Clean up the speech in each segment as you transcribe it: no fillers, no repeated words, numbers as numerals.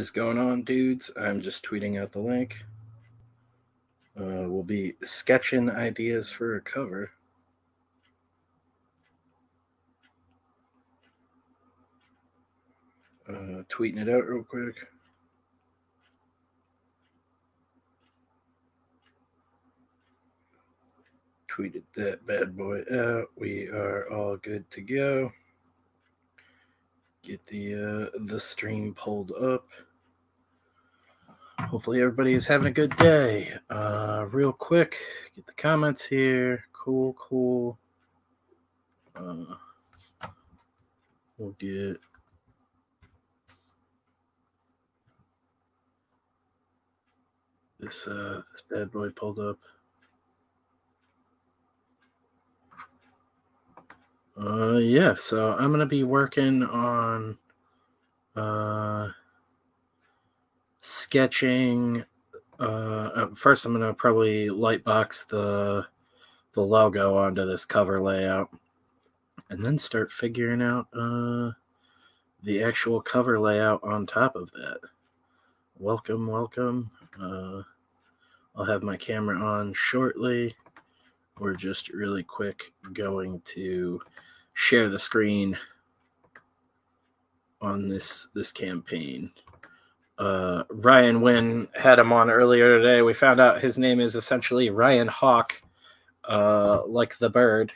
is going on, dudes? I'm just tweeting out the link. We'll be sketching ideas for a cover. Tweeting it out real quick. Tweeted that bad boy out. We are all good to go. Get the stream pulled up. Hopefully everybody is having a good day. Real quick, get the comments here. Cool. We'll get this bad boy pulled up. Yeah, so I'm gonna be working on sketching. First, I'm gonna probably lightbox the logo onto this cover layout, and then start figuring out the actual cover layout on top of that. Welcome. I'll have my camera on shortly. We're just really quick going to share the screen on this campaign. Ryan Wynn had him on earlier today. We found out his name is essentially Ryan Hawk, like the bird.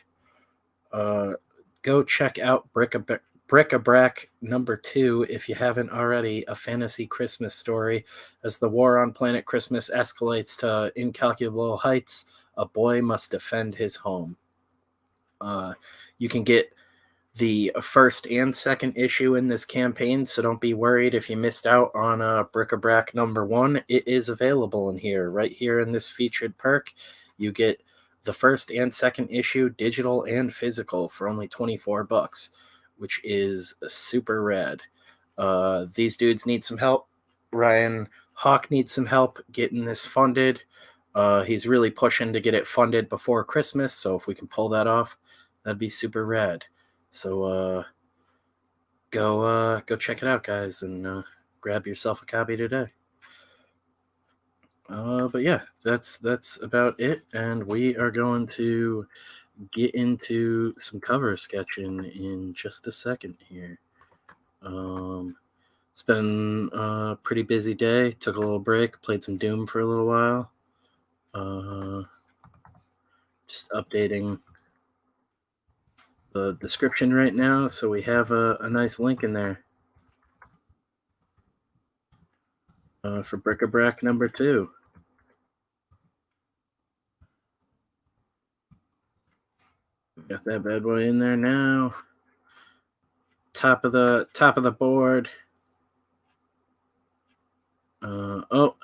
Go check out Bric-a-Brac #2 if you haven't already. A fantasy Christmas story. As the war on planet Christmas escalates to incalculable heights, a boy must defend his home. You can get the first and second issue in this campaign, so don't be worried if you missed out on Bric-a-Brac #1. It is available in here, right here in this featured perk. You get the first and second issue, digital and physical, for only $24, which is super rad. These dudes need some help. Ryan Hawk needs some help getting this funded. He's really pushing to get it funded before Christmas, so if we can pull that off, that'd be super rad. So go check it out, guys, and grab yourself a copy today. But yeah, that's about it, and we are going to get into some cover sketching in just a second here. It's been a pretty busy day. Took a little break, played some Doom for a little while. Just updating the description right now, so we have a nice link in there for Bric-a-Brac #2. Got that bad boy in there now. Top of the board.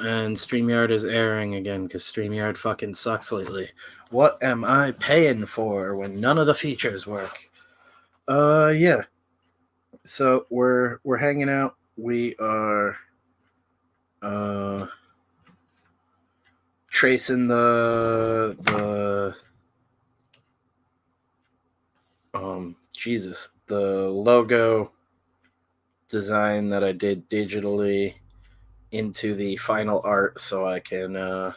And StreamYard is airing again because StreamYard fucking sucks lately. What am I paying for when none of the features work? Yeah. So we're hanging out. We are tracing the logo design that I did digitally into the final art, so I can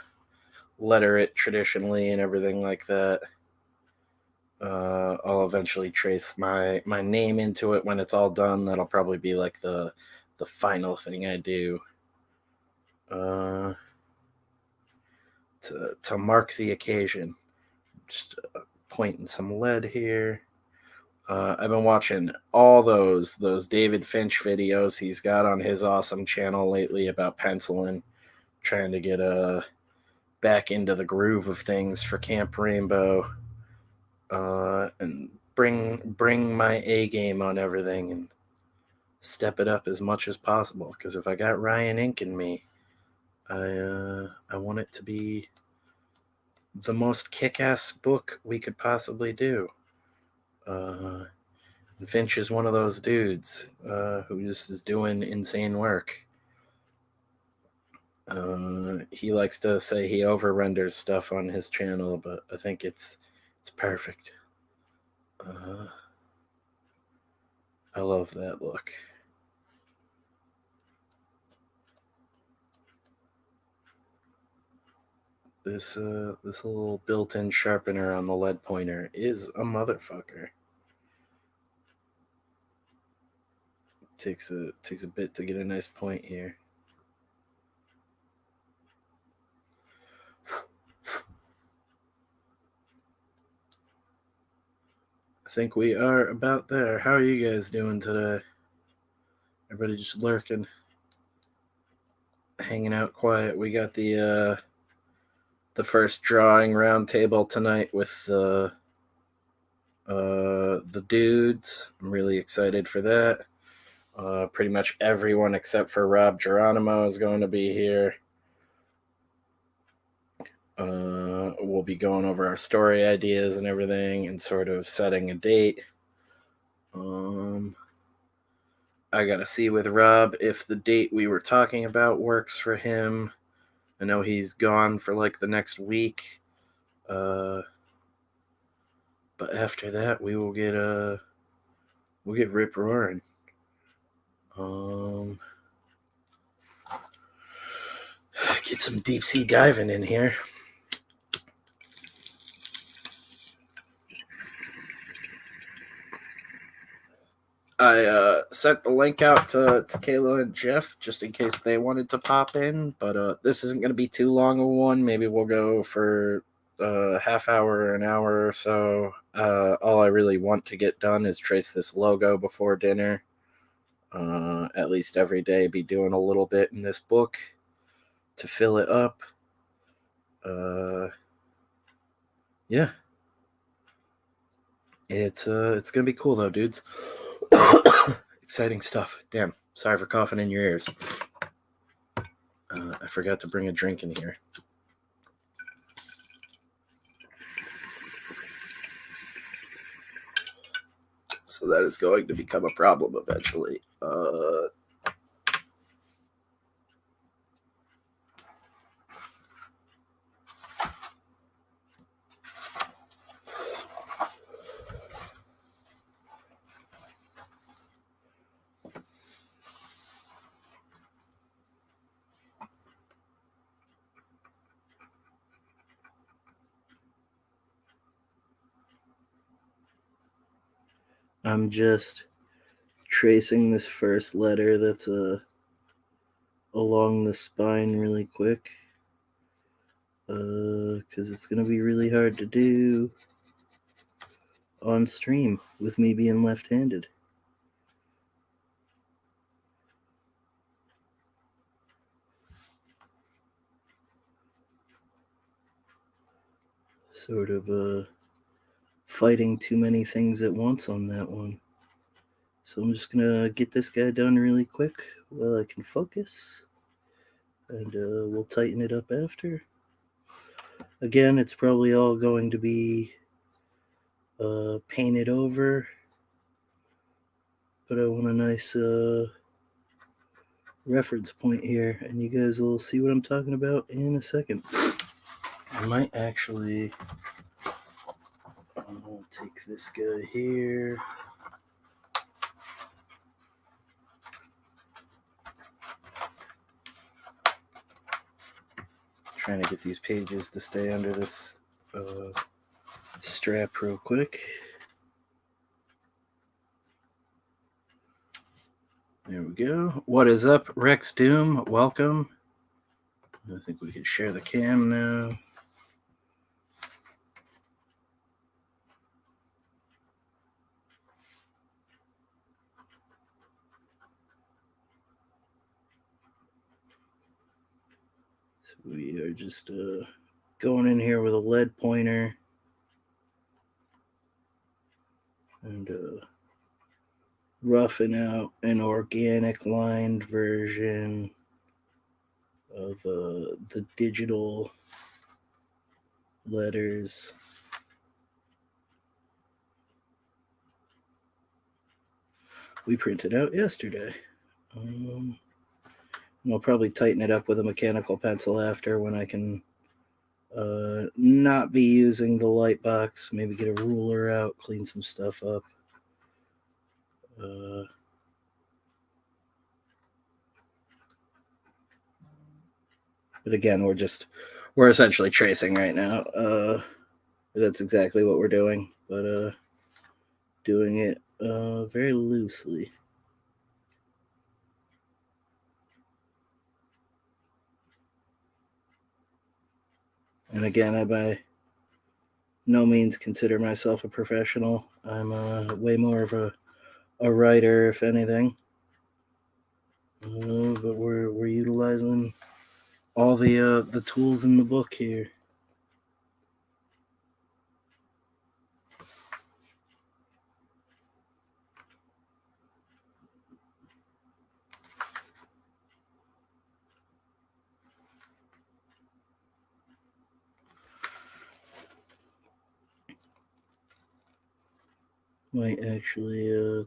letter it traditionally and everything like that. I'll eventually trace my name into it when it's all done. That'll probably be like the final thing I do to mark the occasion. Just pointing some lead here. I've been watching all those David Finch videos he's got on his awesome channel lately about penciling, trying to get back into the groove of things for Camp Rainbow, and bring my A game on everything and step it up as much as possible. Because if I got Ryan Ink in me, I want it to be the most kick-ass book we could possibly do. Finch is one of those dudes who just is doing insane work. He likes to say he over-renders stuff on his channel, but I think it's perfect. I love that look. This little built-in sharpener on the lead pointer is a motherfucker. Takes a bit to get a nice point here. I think we are about there. How are you guys doing today? Everybody just lurking, hanging out quiet. We got the first drawing round table tonight with the dudes. I'm really excited for that. Pretty much everyone except for Rob Geronimo is going to be here. We'll be going over our story ideas and everything and sort of setting a date. I gotta see with Rob if the date we were talking about works for him. I know he's gone for like the next week. But after that we will get rip roaring. Get some deep sea diving in here. I sent the link out to Kayla and Jeff just in case they wanted to pop in, but this isn't going to be too long a one. Maybe we'll go for a half hour or an hour or so. All I really want to get done is trace this logo before dinner. At least every day be doing a little bit in this book to fill it up. Yeah. It's gonna be cool though, dudes. Exciting stuff. Damn. Sorry for coughing in your ears. I forgot to bring a drink in here. So that is going to become a problem eventually. I'm just tracing this first letter that's along the spine really quick, because it's gonna be really hard to do on stream with me being left-handed. Sort of fighting too many things at once on that one. So I'm just gonna get this guy done really quick while I can focus, and we'll tighten it up after. Again, it's probably all going to be painted over, but I want a nice reference point here, and you guys will see what I'm talking about in a second. I might actually take this guy here. Trying to get these pages to stay under this strap real quick. There we go. What is up, Rex Doom? Welcome. I think we can share the cam now. So we are just going in here with a lead pointer and roughing out an organic lined version of the digital letters. We printed out yesterday. And I'll probably tighten it up with a mechanical pencil after when I can not be using the light box. Maybe get a ruler out, clean some stuff up. But again, we're We're essentially tracing right now. That's exactly what we're doing, but doing it very loosely. And again, I by no means consider myself a professional. I'm way more of a writer, if anything. But we're utilizing all the tools in the book here. Might actually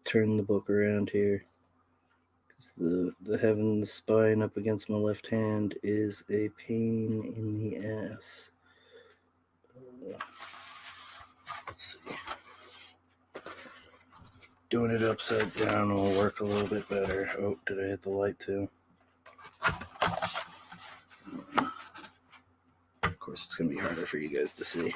turn the book around here, because the having the spine up against my left hand is a pain in the ass. Let's see. Doing it upside down will work a little bit better. Oh, did I hit the light too? Of course, it's going to be harder for you guys to see.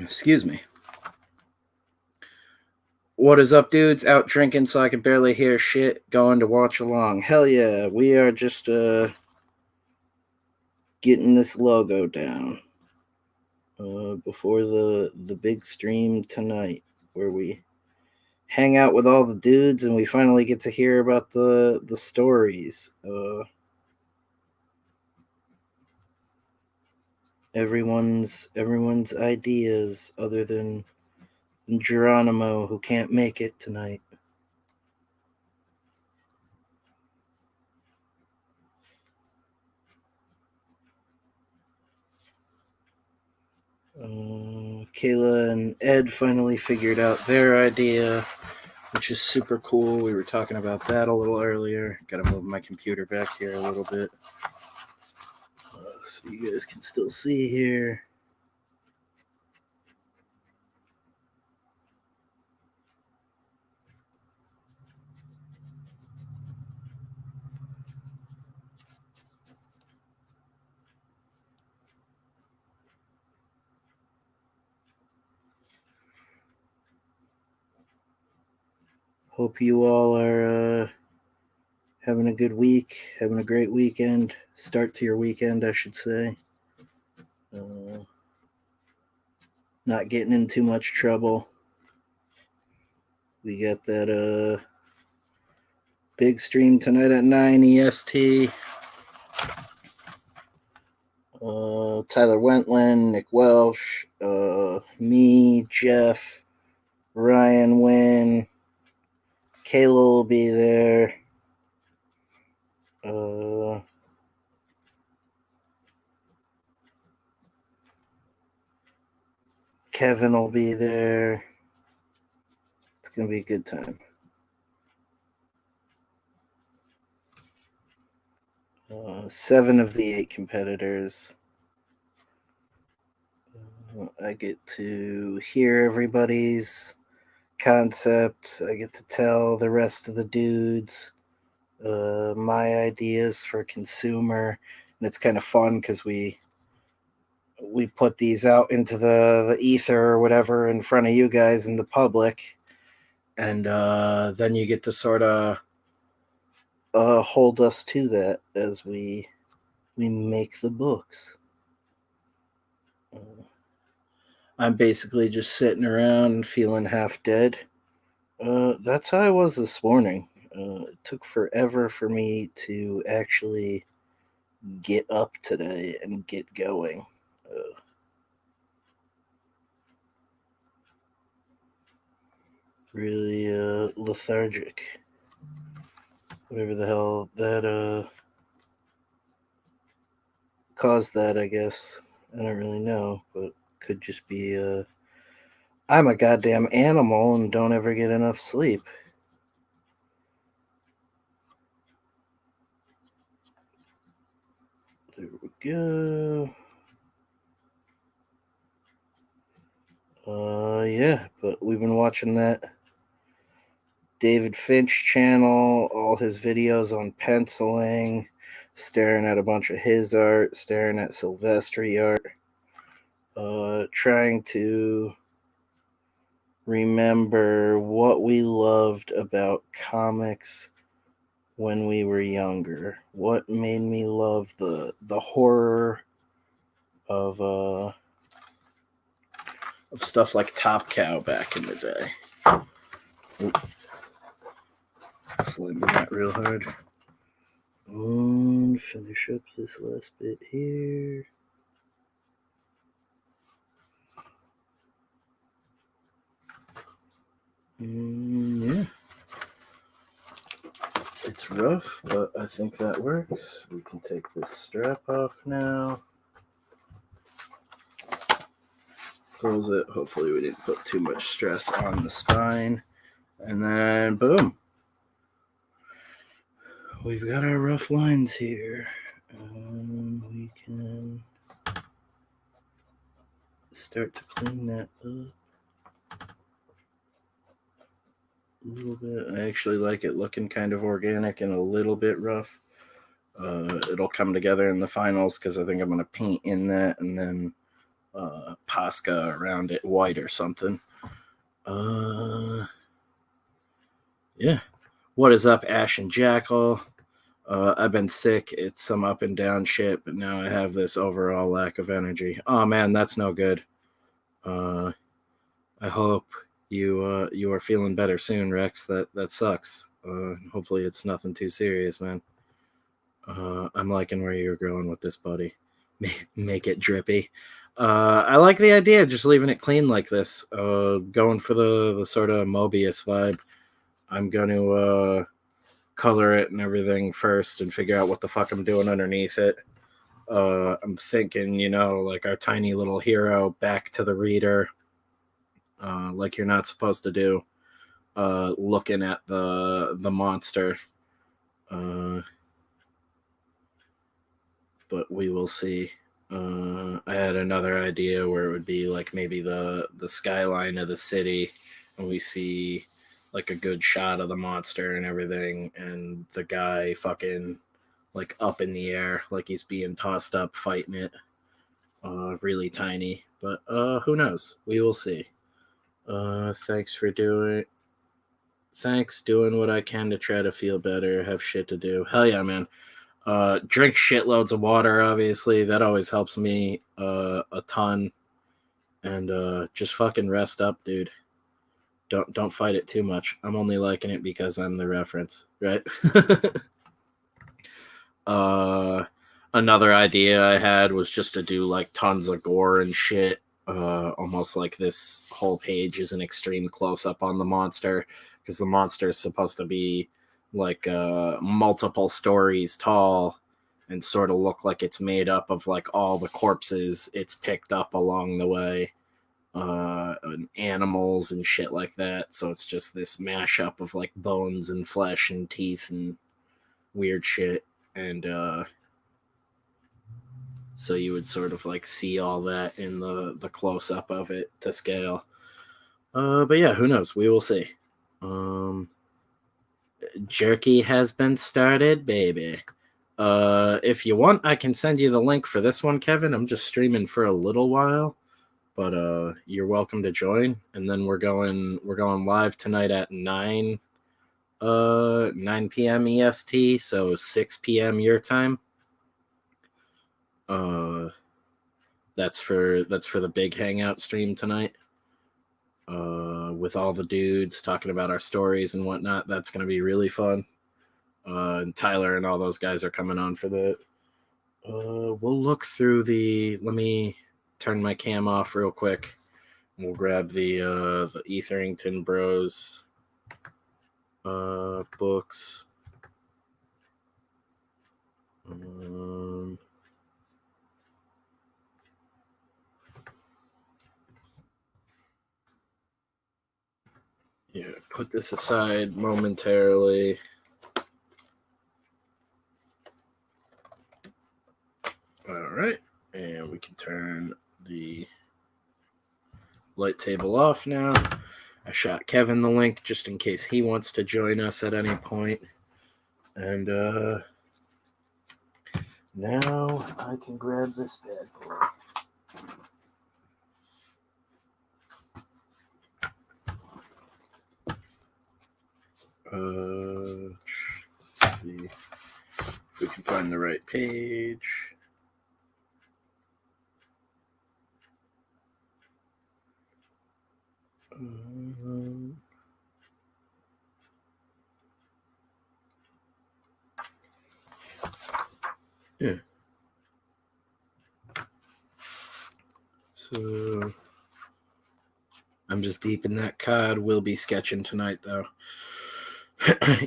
Excuse me. What is up, dudes? Out drinking so I can barely hear shit. Going to watch along. Hell yeah. We are just getting this logo down before the big stream tonight, where we hang out with all the dudes and we finally get to hear about the stories. Everyone's ideas, other than Geronimo, who can't make it tonight. Kayla and Ed finally figured out their idea, which is super cool. We were talking about that a little earlier. Gotta move my computer back here a little bit so you guys can still see here. Hope you all are having a good week, having a great weekend. Start to your weekend, I should say. Not getting in too much trouble. We got that big stream tonight at 9 EST. Tyler Wentland, Nick Welsh, me, Jeff, Ryan Wynn, Kayla will be there. Kevin will be there. It's going to be a good time. Seven of the 8 competitors. I get to hear everybody's concepts. I get to tell the rest of the dudes my ideas for consumer. And it's kind of fun because we put these out into the ether or whatever in front of you guys in the public, and then you get to sort of hold us to that as we make the books. I'm basically just sitting around feeling half dead. That's how I was this morning. It took forever for me to actually get up today and get going. really lethargic. Whatever the hell that caused that, I guess. I don't really know, but could just be I'm a goddamn animal and don't ever get enough sleep. There we go. Yeah, but we've been watching that David Finch channel, all his videos on penciling, staring at a bunch of his art, staring at Silvestri art, trying to remember what we loved about comics when we were younger. What made me love the horror of stuff like Top Cow back in the day. Oop. Slamming that real hard. Finish up this last bit here. Yeah. It's rough, but I think that works. We can take this strap off now. Close it. Hopefully we didn't put too much stress on the spine. And then, boom. We've got our rough lines here. We can start to clean that up a little bit. I actually like it looking kind of organic and a little bit rough. It'll come together in the finals because I think I'm going to paint in that and then Posca around it white or something. Yeah. What is up, Ash and Jackal? I've been sick. It's some up and down shit, but now I have this overall lack of energy. Oh man, that's no good. I hope you are feeling better soon, Rex. That sucks. Hopefully it's nothing too serious, man. I'm liking where you're going with this, buddy. Make it drippy. I like the idea of just leaving it clean like this. Going for the sort of Mobius vibe. I'm going to color it and everything first and figure out what the fuck I'm doing underneath it. I'm thinking, like our tiny little hero back to the reader, like you're not supposed to do, looking at the monster. But we will see. I had another idea where it would be like maybe the skyline of the city, and we see like a good shot of the monster and everything, and the guy fucking like up in the air, like he's being tossed up fighting it. Really tiny, but who knows? We will see. Thanks doing what I can to try to feel better. Have shit to do. Hell yeah, man. Drink shitloads of water, obviously. That always helps me a ton. And just fucking rest up, dude. Don't fight it too much. I'm only liking it because I'm the reference, right? Another idea I had was just to do like tons of gore and shit. Almost like this whole page is an extreme close up on the monster because the monster is supposed to be like multiple stories tall and sort of look like it's made up of like all the corpses it's picked up along the way, and animals and shit like that. So it's just this mashup of like bones and flesh and teeth and weird shit. And so you would sort of like see all that in the close up of it to scale. But yeah, who knows? We will see. Jerky has been started, baby. If you want, I can send you the link for this one, Kevin. I'm just streaming for a little while, but you're welcome to join. And then we're going live tonight at 9 p.m. EST, so 6 p.m. your time. That's for the big hangout stream tonight. With all the dudes talking about our stories and whatnot. That's going to be really fun. And Tyler and all those guys are coming on for that. We'll look through let me turn my cam off real quick We'll grab the Etherington Bros books. Yeah, put this aside momentarily. All right, and we can turn the light table off now. I shot Kevin the link just in case he wants to join us at any point. And now I can grab this bad boy. Let's see if we can find the right page. Yeah. So I'm just deep in that COD. We'll be sketching tonight, though.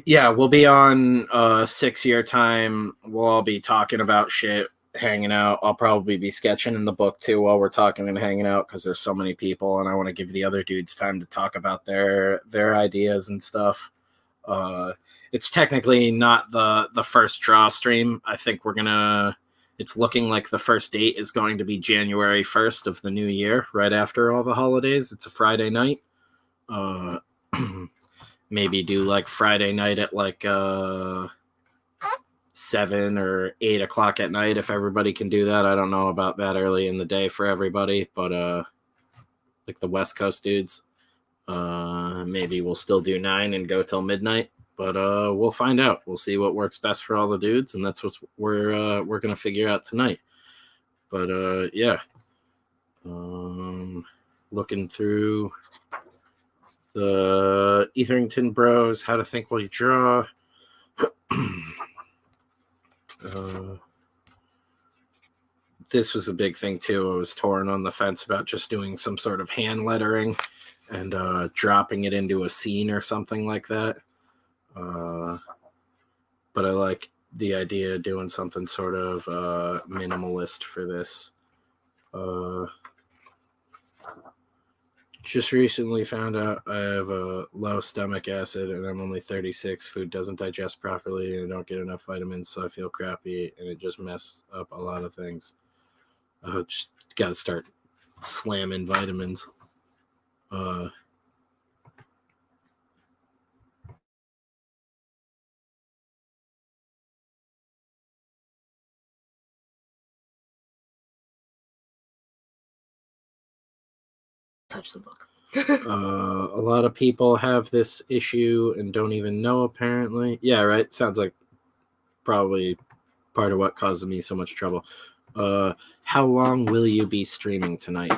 Yeah, we'll be on 6-year time. We'll all be talking about shit, hanging out. I'll probably be sketching in the book, too, while we're talking and hanging out, because there's so many people, and I want to give the other dudes time to talk about their ideas and stuff. It's technically not the first draw stream. I think it's looking like the first date is going to be January 1st of the new year, right after all the holidays. It's a Friday night. Maybe do like Friday night at like 7 or 8 o'clock at night if everybody can do that. I don't know about that early in the day for everybody, but like the West Coast dudes, maybe we'll still do 9 and go till midnight. But we'll find out. We'll see what works best for all the dudes, and that's what we're gonna figure out tonight. But yeah, looking through the Etherington Bros, How to Think While You Draw. This was a big thing too. I was torn on the fence about just doing some sort of hand lettering and dropping it into a scene or something like that. But I like the idea of doing something sort of minimalist for this. Just recently found out I have a low stomach acid and I'm only 36. Food doesn't digest properly and I don't get enough vitamins, so I feel crappy and it just messed up a lot of things. Just got to start slamming vitamins. Touch the book. A lot of people have this issue and don't even know, apparently. Yeah, right. Sounds like probably part of what causes me so much trouble. How long will you be streaming tonight?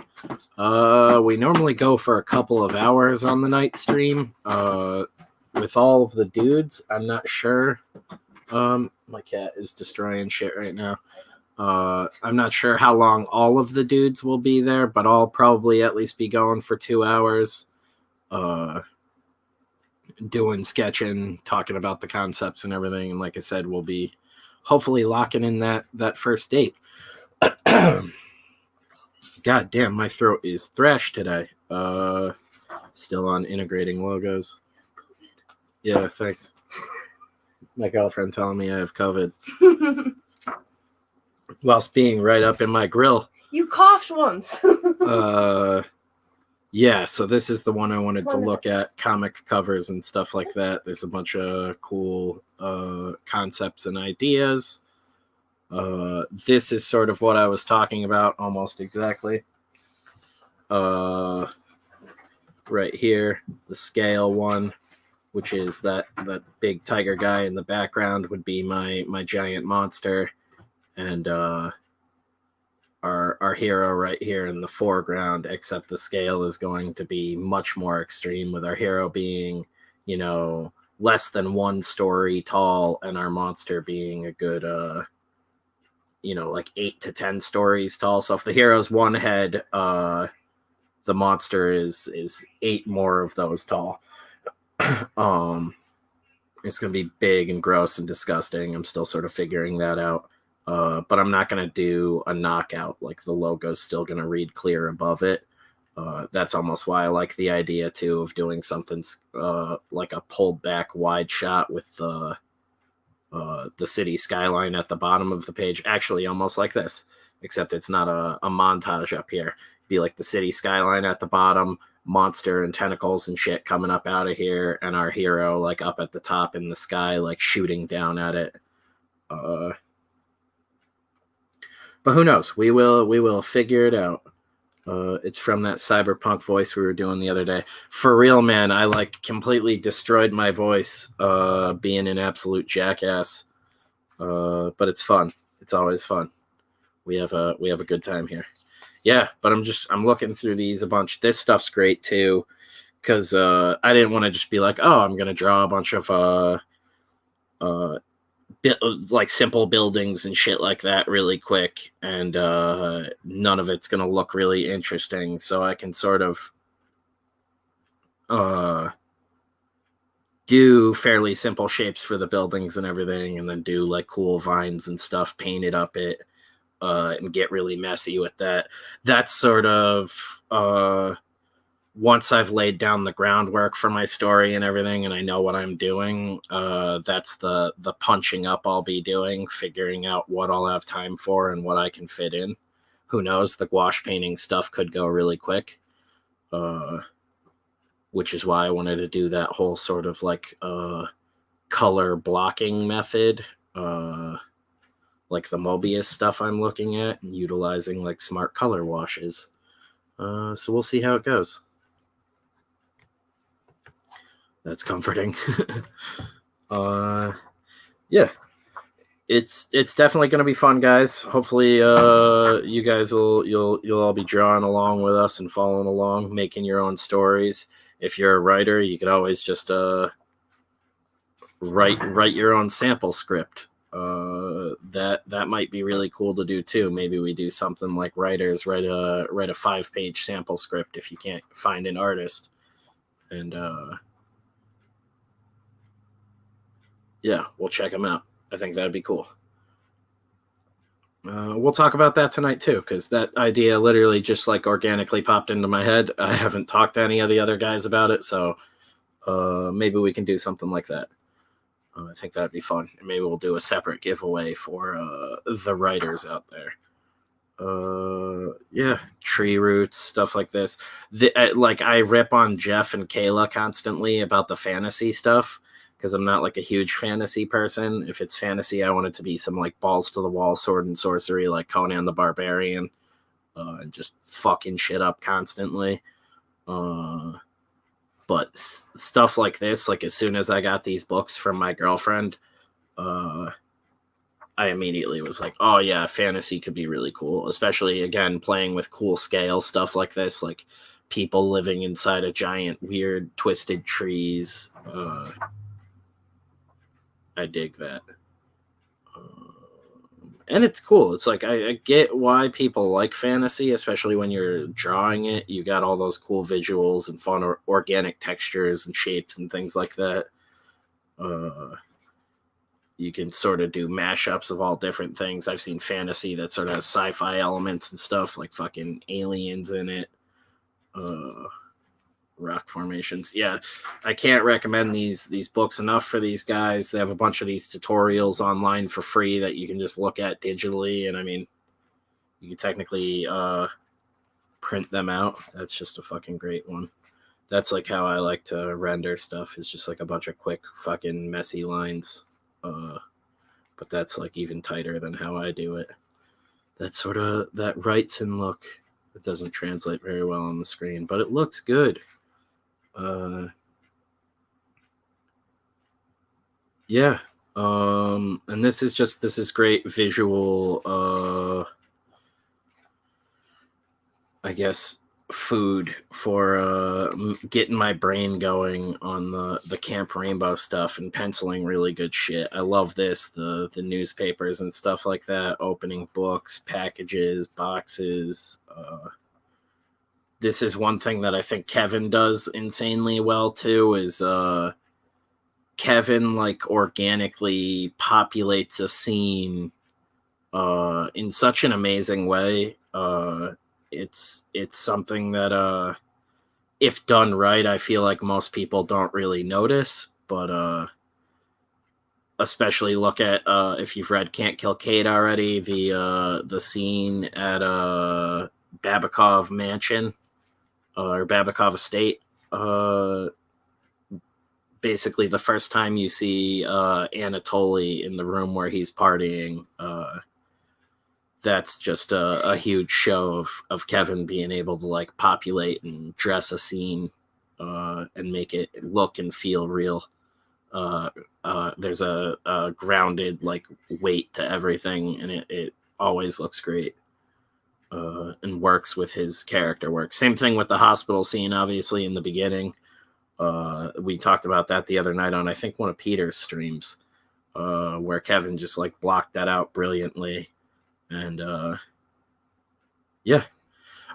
We normally go for a couple of hours on the night stream. With all of the dudes, I'm not sure. My cat is destroying shit right now. I'm not sure how long all of the dudes will be there, but I'll probably at least be going for 2 hours. Doing sketching, talking about the concepts and everything. And like I said, we'll be hopefully locking in that first date. God damn, my throat is thrashed today. Still on integrating logos. Yeah, thanks. My girlfriend telling me I have COVID. Whilst being right up in my grill. You coughed once. Yeah, so this is the one I wanted to look at, comic covers and stuff like that. There's a bunch of cool concepts and ideas. This is sort of what I was talking about almost exactly. Right here, the scale one, which is that big tiger guy in the background would be my giant monster. And our hero right here in the foreground, except the scale is going to be much more extreme, with our hero being, less than 1 story tall and our monster being a good, like 8 to 10 stories tall. So if the hero's 1 head, the monster is 8 more of those tall. It's going to be big and gross and disgusting. I'm still sort of figuring that out. But I'm not going to do a knockout. Like, the logo's still going to read clear above it. That's almost why I like the idea, too, of doing something like a pulled back wide shot with the city skyline at the bottom of the page. Actually, almost like this, except it's not a montage up here. It'd be like the city skyline at the bottom, monster and tentacles and shit coming up out of here, and our hero like up at the top in the sky, like shooting down at it. But who knows? We will figure it out. It's from that cyberpunk voice we were doing the other day. For real, man, I like completely destroyed my voice being an absolute jackass. But it's fun. It's always fun. We have a good time here. Yeah, but I'm looking through these a bunch. This stuff's great too, because I didn't want to just be like, oh, I'm gonna draw a bunch of like simple buildings and shit like that really quick, and none of it's gonna look really interesting. So I can sort of do fairly simple shapes for the buildings and everything, and then do like cool vines and stuff, paint it up it. And get really messy with that. That's sort of once I've laid down the groundwork for my story and everything, and I know what I'm doing. That's the punching up I'll be doing, figuring out what I'll have time for and what I can fit in. Who knows? The gouache painting stuff could go really quick, which is why I wanted to do that whole sort of like color blocking method. Like the Mobius stuff I'm looking at, and utilizing like smart color washes. So we'll see how it goes. That's comforting. Yeah, it's definitely going to be fun, guys. Hopefully, you guys you'll all be drawing along with us and following along, making your own stories. If you're a writer, you could always just write your own sample script. That might be really cool to do too. Maybe we do something like writers write a 5-page sample script if you can't find an artist, and yeah, we'll check them out. I think that'd be cool. We'll talk about that tonight too, because that idea literally just like organically popped into my head. I haven't talked to any of the other guys about it, so maybe we can do something like that. I think that'd be fun. And maybe we'll do a separate giveaway for the writers out there. Yeah, tree roots, stuff like this. Like I rip on Jeff and Kayla constantly about the fantasy stuff, because I'm not like a huge fantasy person. If it's fantasy, I want it to be some like balls to the wall sword and sorcery, like Conan the Barbarian, and just fucking shit up constantly. But stuff like this, like as soon as I got these books from my girlfriend, I immediately was like, oh yeah, fantasy could be really cool. Especially, again, playing with cool scale stuff like this, like people living inside a giant, weird, twisted trees. I dig that. And it's cool. It's like, I get why people like fantasy, especially when you're drawing it. You got all those cool visuals and fun organic textures and shapes and things like that. You can sort of do mashups of all different things. I've seen fantasy that sort of has sci-fi elements and stuff, like fucking aliens in it. Rock formations. Yeah, I can't recommend these books enough for these guys. They have a bunch of these tutorials online for free that you can just look at digitally, and I mean, you can technically print them out. That's just a fucking great one. That's like how I like to render stuff, is just like a bunch of quick fucking messy lines. But that's like even tighter than how I do it. That sort of, that writes and look. It doesn't translate very well on the screen, but it looks good. Yeah. And this is great visual, I guess, food for getting my brain going on the Camp Rainbow stuff and penciling really good shit. I love this, the newspapers and stuff like that, opening books, packages, boxes. this is one thing that I think Kevin does insanely well too, is Kevin like organically populates a scene in such an amazing way. It's something that if done right, I feel like most people don't really notice, but especially look at if you've read Can't Kill Kate already, the scene at Babikov Mansion or Babikov Estate. Basically, the first time you see Anatoly in the room where he's partying, that's just a huge show of Kevin being able to like populate and dress a scene and make it look and feel real. There's a grounded like weight to everything, and it always looks great and works with his character work. Same thing with the hospital scene, obviously, in the beginning. We talked about that the other night on, I think, one of Peter's streams, where Kevin just like blocked that out brilliantly. And yeah,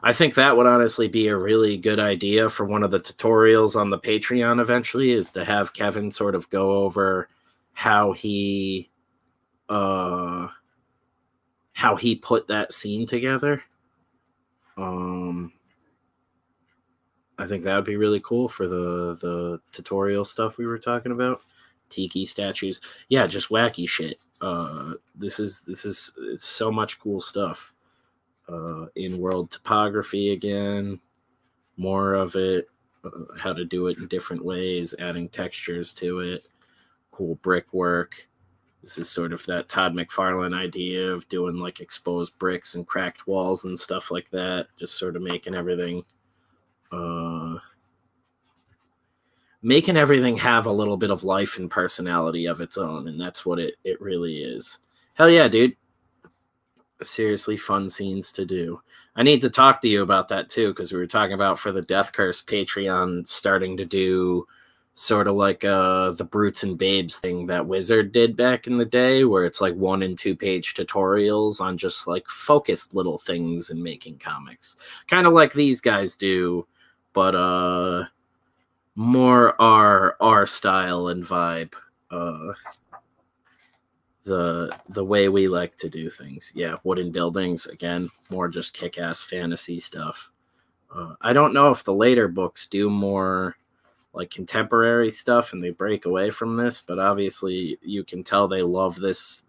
I think that would honestly be a really good idea for one of the tutorials on the Patreon eventually, is to have Kevin sort of go over how he put that scene together. I think that would be really cool for the tutorial stuff we were talking about. Tiki statues. Yeah, just wacky shit. This is it's so much cool stuff. In world topography again, more of it, how to do it in different ways, adding textures to it, cool brickwork. This is sort of that Todd McFarlane idea of doing like exposed bricks and cracked walls and stuff like that, just sort of making everything have a little bit of life and personality of its own, and that's what it really is. Hell yeah, dude. Seriously fun scenes to do. I need to talk to you about that too, because we were talking about for the Death Curse Patreon starting to do sort of like the Brutes and Babes thing that Wizard did back in the day, where it's like 1 and 2 page tutorials on just like focused little things in making comics, kind of like these guys do, but more our style and vibe, the way we like to do things. Yeah, wooden buildings, again, more just kick-ass fantasy stuff. I don't know if the later books do more like contemporary stuff and they break away from this, but obviously you can tell they love this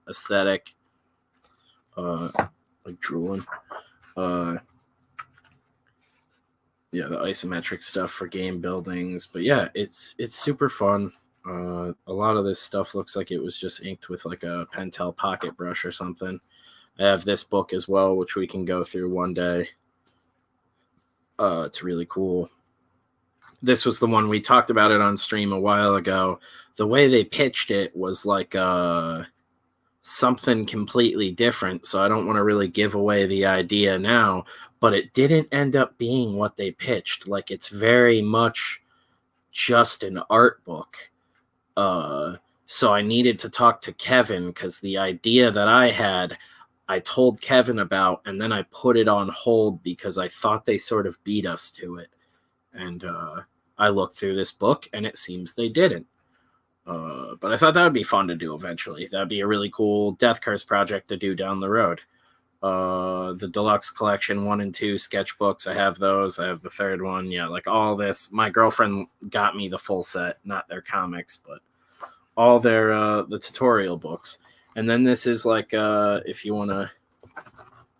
aesthetic. Like drooling. Yeah, the isometric stuff for game buildings. But yeah, it's super fun. A lot of this stuff looks like it was just inked with like a Pentel pocket brush or something. I have this book as well, which we can go through one day. It's really cool. This was the one we talked about it on stream a while ago. The way they pitched it was like something completely different, so I don't want to really give away the idea now, but it didn't end up being what they pitched. Like, it's very much just an art book. So I needed to talk to Kevin, because the idea that I had, I told Kevin about, and then I put it on hold because I thought they sort of beat us to it. And I looked through this book, and it seems they didn't. But I thought that would be fun to do eventually. That'd be a really cool Death Curse project to do down the road. The Deluxe Collection 1 and 2 sketchbooks, I have those. I have the third one. Yeah, like all this. My girlfriend got me the full set, not their comics, but all their the tutorial books. And then this is like if you want to, I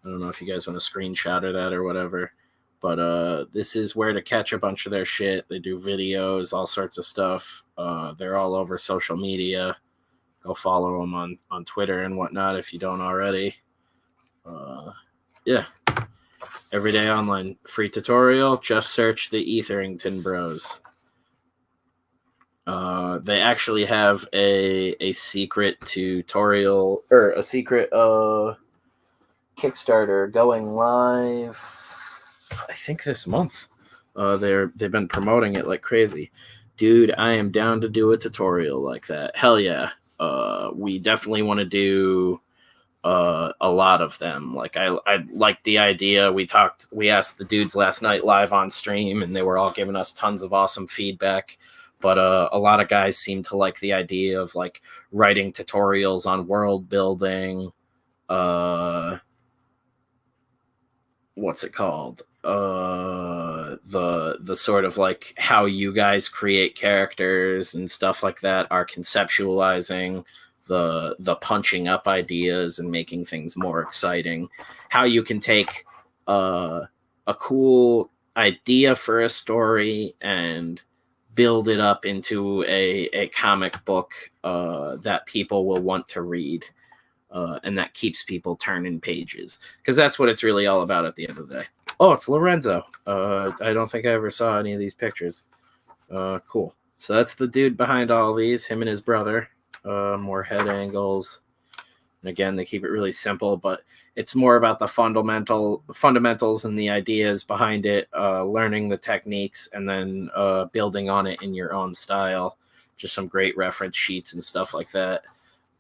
don't know if you guys want to screenshot of that or whatever, but this is where to catch a bunch of their shit. They do videos, all sorts of stuff. They're all over social media. Go follow them on Twitter and whatnot if you don't already. Yeah. Everyday online free tutorial. Just search the Etherington Bros. They actually have a secret tutorial, or a secret Kickstarter going live, I think this month. They've been promoting it like crazy. Dude, I am down to do a tutorial like that. Hell yeah. We definitely want to do a lot of them. Like I liked the idea. We asked the dudes last night live on stream, and they were all giving us tons of awesome feedback. But a lot of guys seem to like the idea of like writing tutorials on world building. What's it called? The sort of like how you guys create characters and stuff like that, are conceptualizing the punching up ideas and making things more exciting. How you can take a cool idea for a story and build it up into a comic book that people will want to read. And that keeps people turning pages, because that's what it's really all about at the end of the day. Oh, it's Lorenzo. I don't think I ever saw any of these pictures. Cool. So that's the dude behind all these, him and his brother. More head angles. And again, they keep it really simple, but it's more about the fundamentals and the ideas behind it, learning the techniques, and then building on it in your own style. Just some great reference sheets and stuff like that.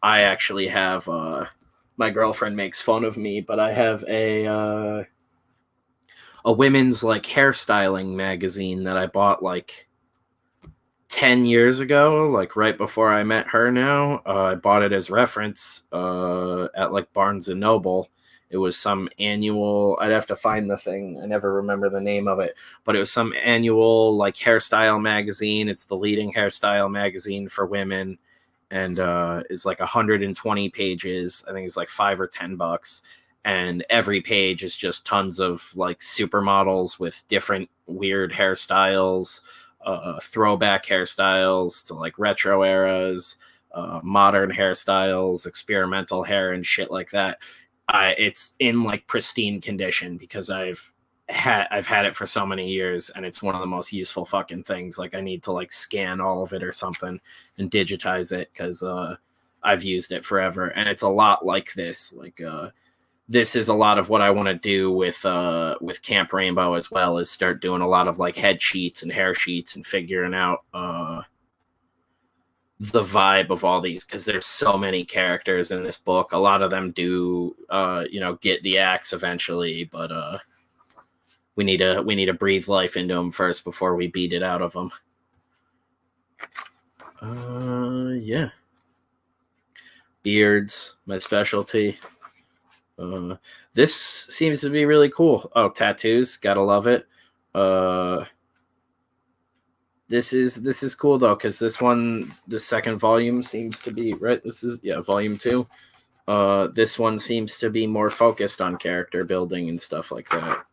I actually have, my girlfriend makes fun of me, but I have a women's like hairstyling magazine that I bought like 10 years ago, like right before I met her now. I bought it as reference at like Barnes and Noble. It was some annual, I'd have to find the thing. I never remember the name of it, but it was some annual like hairstyle magazine. It's the leading hairstyle magazine for women. And is like 120 pages. I think it's like $5 or $10. And every page is just tons of like supermodels with different weird hairstyles, throwback hairstyles to like retro eras, modern hairstyles, experimental hair and shit like that. It's in like pristine condition because I've had it for so many years, and it's one of the most useful fucking things. Like I need to like scan all of it or something and digitize it, because I've used it forever. And it's a lot like this. Like this is a lot of what I want to do with Camp Rainbow as well, is start doing a lot of like head sheets and hair sheets and figuring out the vibe of all these, because there's so many characters in this book. A lot of them do get the axe eventually, but we need to breathe life into them first before we beat it out of them. Yeah. Beards, my specialty. This seems to be really cool. Oh, tattoos, gotta love it. This is cool though, because the second volume seems to be right. This is volume 2. This one seems to be more focused on character building and stuff like that.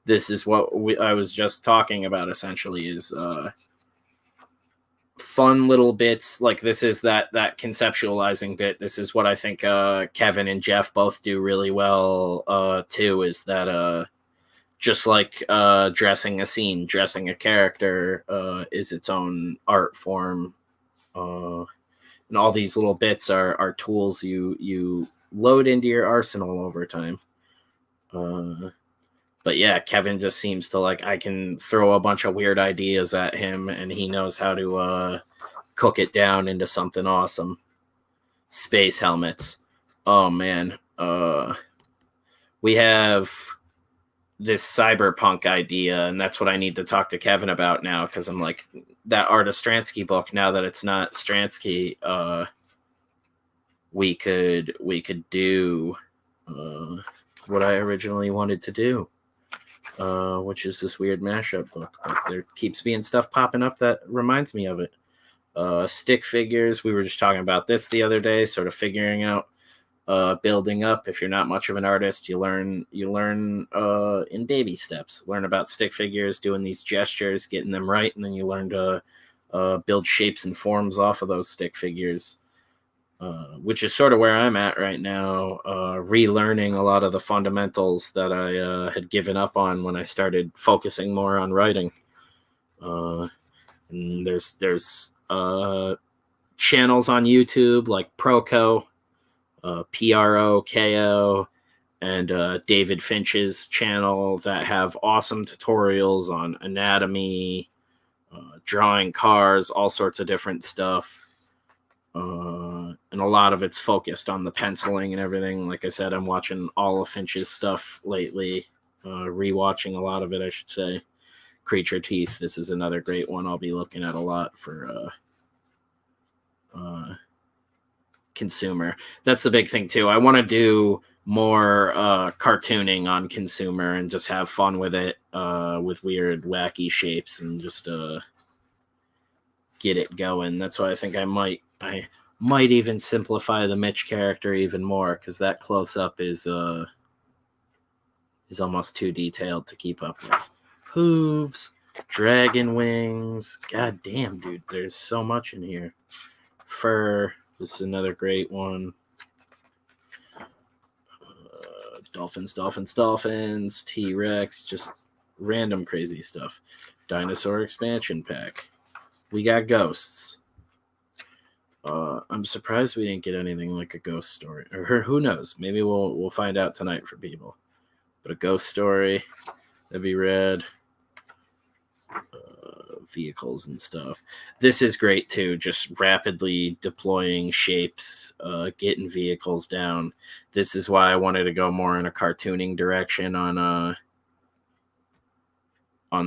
This is what I was just talking about, essentially, is fun little bits. Like this is that conceptualizing bit. This is what I think Kevin and Jeff both do really well too, is that just like dressing a scene, dressing a character is its own art form. And all these little bits are tools you load into your arsenal over time. But yeah, Kevin just seems to like, I can throw a bunch of weird ideas at him and he knows how to cook it down into something awesome. Space helmets. Oh man. We have this cyberpunk idea, and that's what I need to talk to Kevin about now, because I'm like, that Art of Stransky book, now that it's not Stransky, we could do what I originally wanted to do. Which is this weird mashup book. But there keeps being stuff popping up that reminds me of it. Stick figures. We were just talking about this the other day, sort of figuring out building up. If you're not much of an artist, you learn in baby steps. Learn about stick figures, doing these gestures, getting them right, and then you learn to build shapes and forms off of those stick figures. Which is sort of where I'm at right now, relearning a lot of the fundamentals that I had given up on when I started focusing more on writing. And there's channels on YouTube like Proko, Proko, and David Finch's channel that have awesome tutorials on anatomy, drawing cars, all sorts of different stuff. And a lot of it's focused on the penciling and everything. Like I said, I'm watching all of Finch's stuff lately, rewatching a lot of it, I should say. Creature Teeth, this is another great one I'll be looking at a lot for consumer. That's the big thing too. I want to do more cartooning on consumer and just have fun with it, with weird wacky shapes, and just get it going. That's why I think I might even simplify the Mitch character even more, because that close up is almost too detailed to keep up with. Hooves, dragon wings. God damn, dude, there's so much in here. Fur. This is another great one. Dolphins. T-Rex. Just random crazy stuff. Dinosaur expansion pack. We got ghosts. I'm surprised we didn't get anything like a ghost story. Or who knows? Maybe we'll find out tonight for people. But a ghost story, that'd be rad. Vehicles and stuff. This is great too. Just rapidly deploying shapes, getting vehicles down. This is why I wanted to go more in a cartooning direction on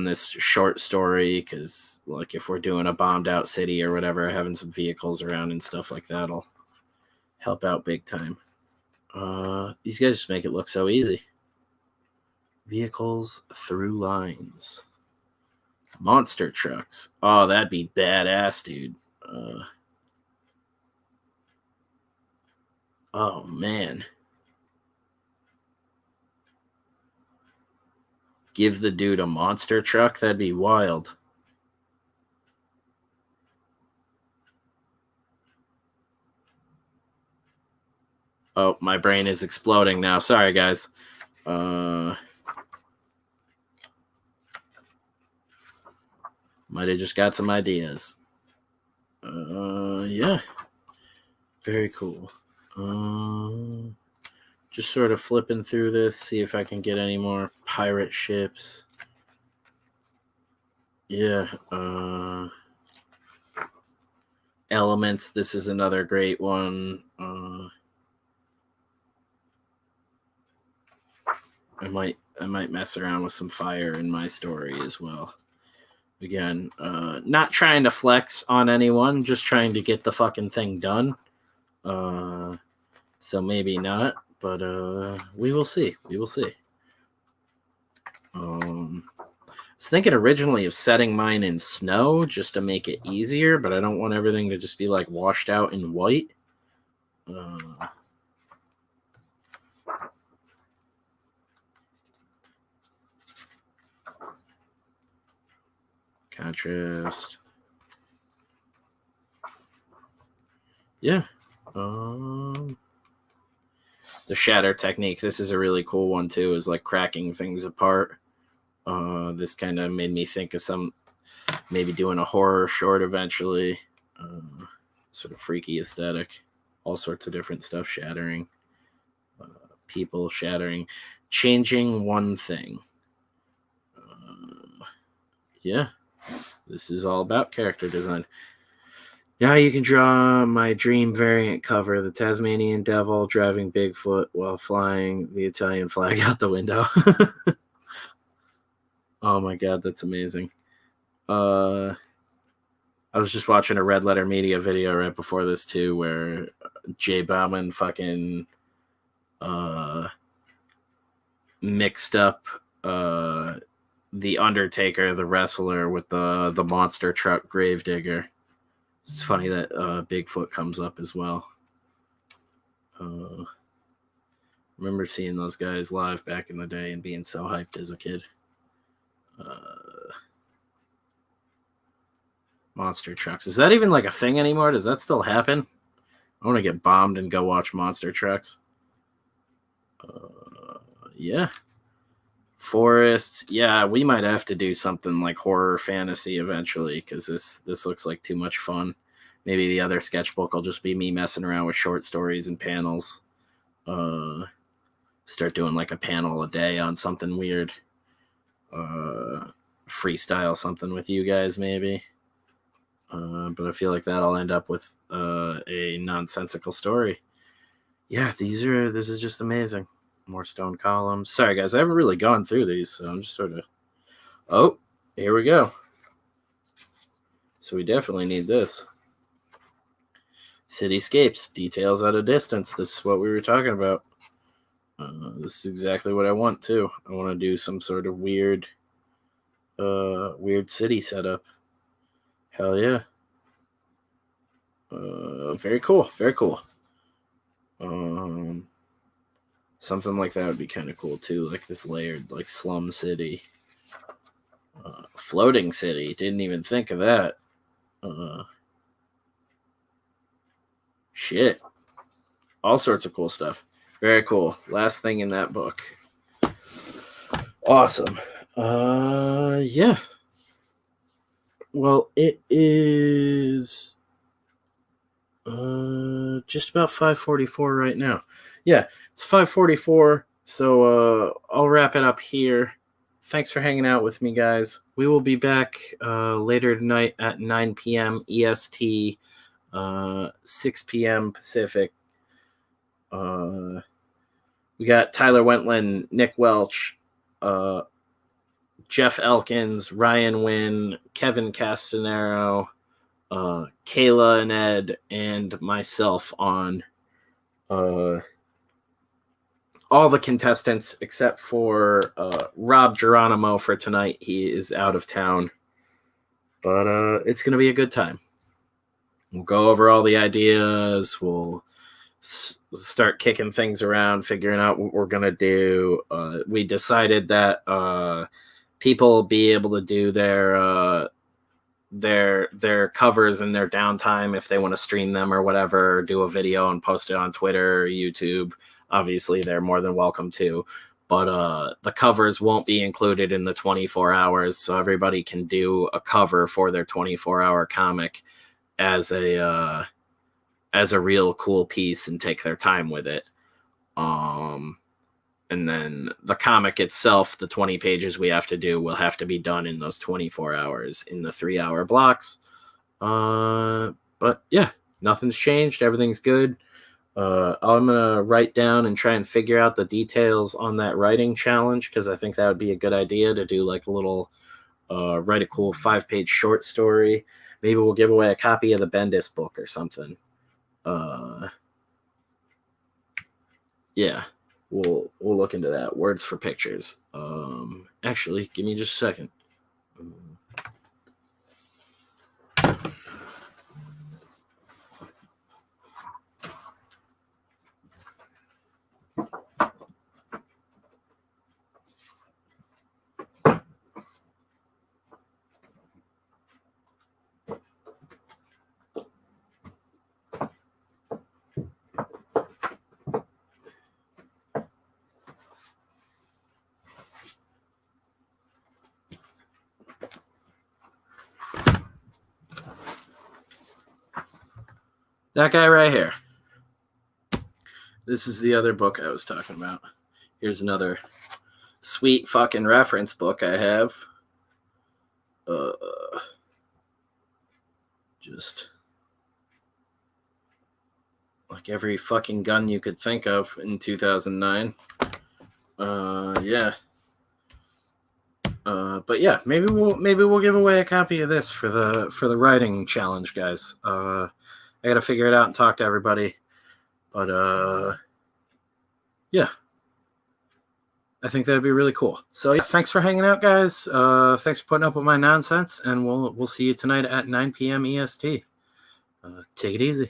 this short story, because like if we're doing a bombed out city or whatever, having some vehicles around and stuff like that'll help out big time. These guys just make it look so easy. Vehicles through lines. Monster trucks. Oh, that'd be badass, dude. Oh, man. Give the dude a monster truck? That'd be wild. Oh, my brain is exploding now. Sorry, guys. Might have just got some ideas. Yeah. Very cool. Just sort of flipping through this, see if I can get any more pirate ships. Yeah. Elements. This is another great one. I might mess around with some fire in my story as well. Again, not trying to flex on anyone, just trying to get the fucking thing done. So maybe not, but we will see. We will see. I was thinking originally of setting mine in snow just to make it easier, but I don't want everything to just be like washed out in white. Contrast. Yeah. The shatter technique. This is a really cool one too, is like cracking things apart. This kind of made me think of maybe doing a horror short eventually. Sort of freaky aesthetic. All sorts of different stuff shattering. People shattering. Changing one thing. Yeah. This is all about character design. Now you can draw my dream variant cover, the Tasmanian Devil driving Bigfoot while flying the Italian flag out the window. Oh my god, that's amazing. I was just watching a Red Letter Media video right before this too, where Jay Bauman fucking mixed up the Undertaker, the wrestler, with the monster truck Gravedigger. It's funny that Bigfoot comes up as well. Remember seeing those guys live back in the day and being so hyped as a kid. Monster trucks. Is that even like a thing anymore? Does that still happen? I want to get bombed and go watch monster trucks. Yeah. Forests. Yeah, we might have to do something like horror fantasy eventually, because this looks like too much fun. Maybe the other sketchbook will just be me messing around with short stories and panels. Start doing like a panel a day on something weird. Freestyle something with you guys maybe. But I feel like that'll end up with a nonsensical story. Yeah, this is just amazing. More stone columns. Sorry, guys, I haven't really gone through these, so I'm just sort of... Oh, here we go. So we definitely need this. Cityscapes, details at a distance. This is what we were talking about. This is exactly what I want, too. I want to do some sort of weird city setup. Hell yeah. Very cool. Very cool. Something like that would be kind of cool too, like this layered, like slum city, floating city. Didn't even think of that. Shit, all sorts of cool stuff. Very cool. Last thing in that book. Awesome. Yeah. Well, it is just about 5:44 right now. Yeah, it's 5:44, so I'll wrap it up here. Thanks for hanging out with me, guys. We will be back later tonight at 9 p.m. EST, 6 p.m. Pacific. We got Tyler Wentland, Nick Welch, Jeff Elkins, Ryan Wynn, Kevin Castanero, Kayla and Ed, and myself on. All the contestants except for Rob Geronimo for tonight. He is out of town. But it's going to be a good time. We'll go over all the ideas. We'll start kicking things around, figuring out what we're going to do. We decided that people will be able to do their covers in their downtime if they want to stream them or whatever, do a video and post it on Twitter or YouTube. Obviously, they're more than welcome to, but the covers won't be included in the 24 hours, so everybody can do a cover for their 24-hour comic as a real cool piece and take their time with it. And then the comic itself, the 20 pages we have to do, will have to be done in those 24 hours in the 3-hour blocks. But yeah, nothing's changed. Everything's good. I'm going to write down and try and figure out the details on that writing challenge, because I think that would be a good idea to do like a little, write a cool 5-page short story. Maybe we'll give away a copy of the Bendis book or something. Yeah, we'll look into that. Words for pictures. Actually, give me just a second. That guy right here. This is the other book I was talking about. Here's another sweet fucking reference book I have. Just like every fucking gun you could think of in 2009. Yeah. But yeah, maybe we'll give away a copy of this for the writing challenge, guys. I gotta figure it out and talk to everybody. But yeah, I think that'd be really cool. So yeah, thanks for hanging out, guys. Thanks for putting up with my nonsense, and we'll see you tonight at 9 p.m. EST. Take it easy.